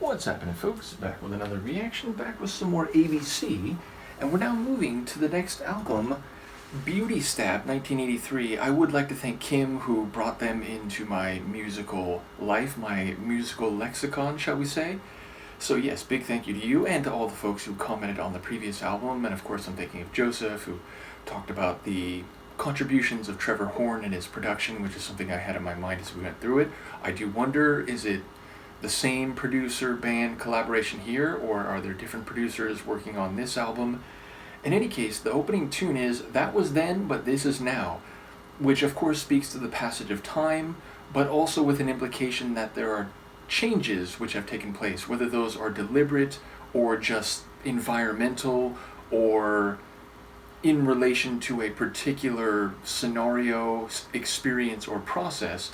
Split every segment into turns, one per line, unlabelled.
What's happening, folks? Back with another reaction, back with some more ABC, and we're now moving to the next album, Beauty Stab, 1983. I would like to thank Kim, who brought them into my musical life, my musical lexicon, shall we say. So yes, big thank you to you and to all the folks who commented on the previous album, and of course I'm thinking of Joseph, who talked about the contributions of Trevor Horn in his production, which is something I had in my mind as we went through it. I do wonder, is it the same producer band collaboration here, or are there different producers working on this album? In any case, the opening tune is That Was Then, But This Is Now, which of course speaks to the passage of time, but also with an implication that there are changes which have taken place, whether those are deliberate or just environmental or in relation to a particular scenario, experience, or process.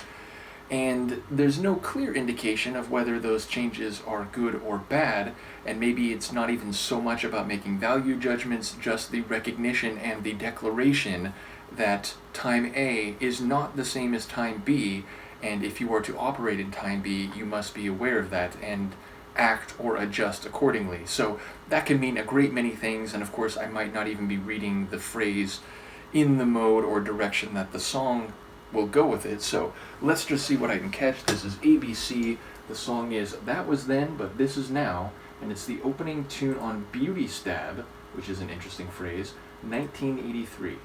And there's no clear indication of whether those changes are good or bad, and maybe it's not even so much about making value judgments, just the recognition and the declaration that time A is not the same as time B, and if you are to operate in time B, you must be aware of that and act or adjust accordingly. So that can mean a great many things, and of course I might not even be reading the phrase in the mode or direction that the song will go with it. So let's just see what I can catch. This is ABC. The song is That Was Then, But This Is Now, and it's the opening tune on Beauty Stab, which is an interesting phrase, 1983.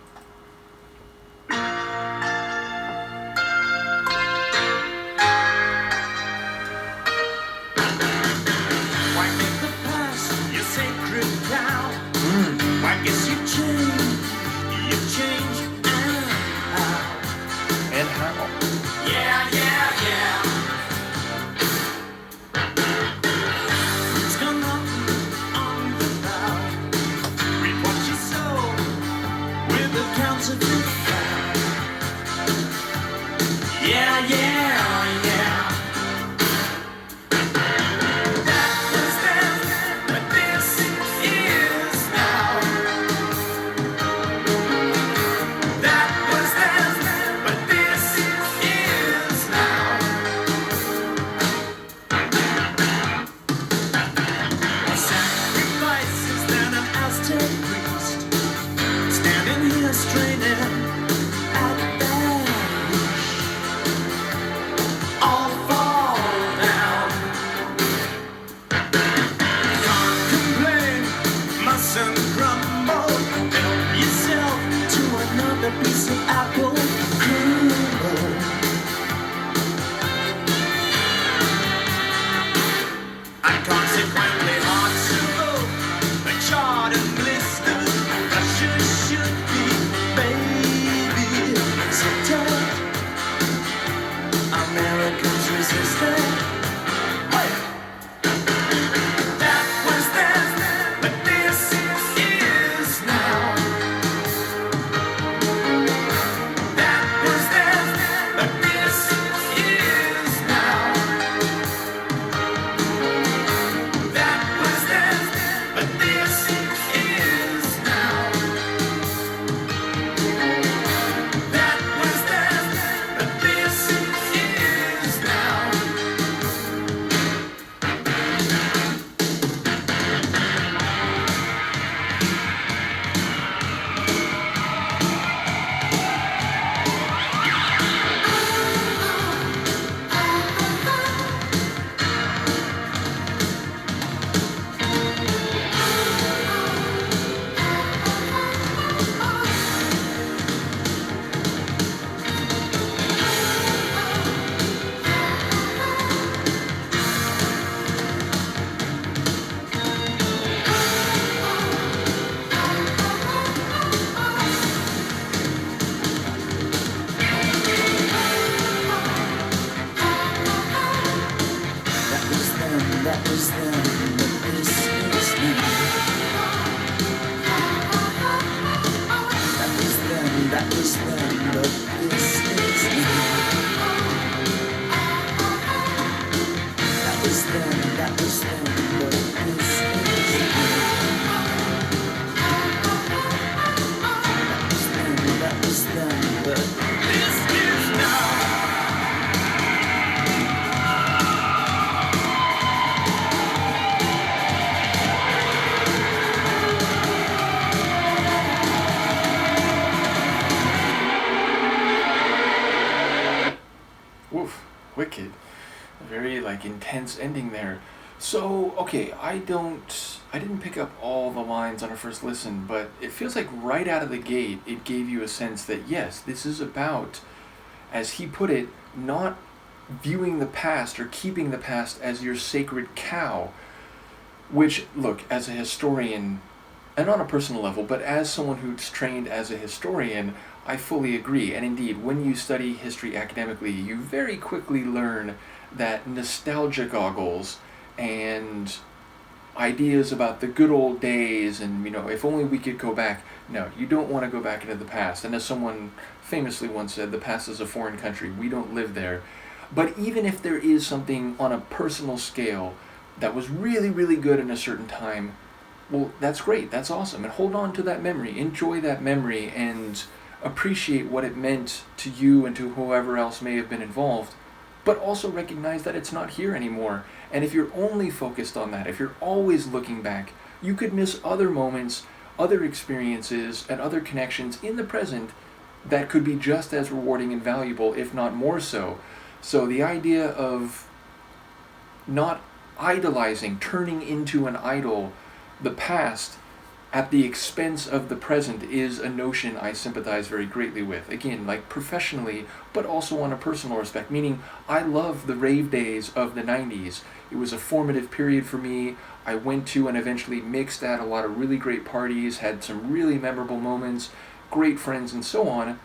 Why make the past your sacred cow? Why guess you change,
And how?
yeah. Who's gone up on the bough? Reap what you sow with the counterfeit flower. Yeah. That was then, but this is now. That was then, but this is now. Sacrifices than an Aztec priest, standing here straining at that all fall down. Can't complain, mustn't grumble. Help yourself to another piece of apple crumble. And consequently hard to vote, a charred and blistered, Russia should be babysitted. Americans resisted. That was then, but this is now. That was then, but this is now. That was then, but this is now. That was then, but this is now. That was then, but this is now. That was then, but this is now. That was then, but this is now. That was then, but this is now.
like intense ending there. So, okay, I didn't pick up all the lines on a first listen, but it feels like right out of the gate it gave you a sense that yes, this is about, as he put it, not viewing the past or keeping the past as your sacred cow, which, look, as a historian, and on a personal level, but as someone who's trained as a historian, I fully agree. And indeed, when you study history academically, you very quickly learn that nostalgia goggles and ideas about the good old days and, if only we could go back. No, you don't want to go back into the past. And as someone famously once said, the past is a foreign country. We don't live there. But even if there is something on a personal scale that was really, really good in a certain time, well, that's great. That's awesome. And hold on to that memory. Enjoy that memory and appreciate what it meant to you and to whoever else may have been involved. But also recognize that it's not here anymore. And if you're only focused on that, if you're always looking back, you could miss other moments, other experiences, and other connections in the present that could be just as rewarding and valuable, if not more so. So the idea of not idolizing, turning into an idol, the past at the expense of the present is a notion I sympathize very greatly with. Again, like professionally, but also on a personal respect, meaning I love the rave days of the 90s. It was a formative period for me. I went to and eventually mixed at a lot of really great parties, had some really memorable moments, great friends and so on.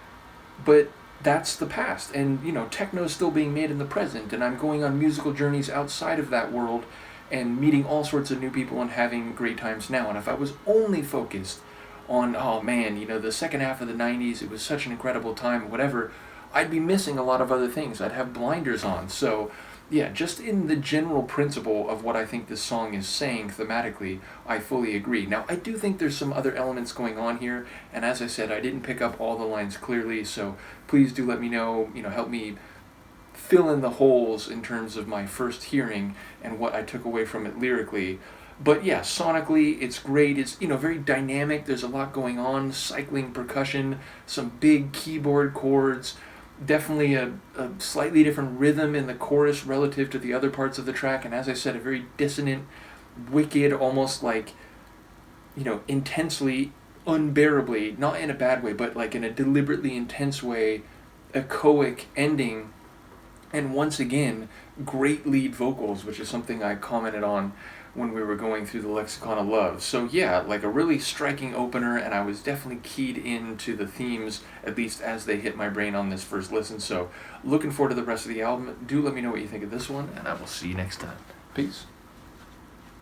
But that's the past. And, techno's still being made in the present, and I'm going on musical journeys outside of that world and meeting all sorts of new people and having great times now. And if I was only focused on, oh man, the second half of the 90s, it was such an incredible time, whatever, I'd be missing a lot of other things. I'd have blinders on. So, yeah, just in the general principle of what I think this song is saying thematically, I fully agree. Now, I do think there's some other elements going on here, and as I said, I didn't pick up all the lines clearly, so please do let me know, help me fill in the holes in terms of my first hearing and what I took away from it lyrically. But yeah, sonically, it's great. It's, very dynamic. There's a lot going on, cycling percussion, some big keyboard chords, definitely a slightly different rhythm in the chorus relative to the other parts of the track. And as I said, a very dissonant, wicked, almost like, intensely, unbearably, not in a bad way, but like in a deliberately intense way, echoic ending. And once again, great lead vocals, which is something I commented on when we were going through the Lexicon of Love. So yeah, like a really striking opener, and I was definitely keyed into the themes, at least as they hit my brain on this first listen. So looking forward to the rest of the album. Do let me know what you think of this one, and I will see you next time. Peace.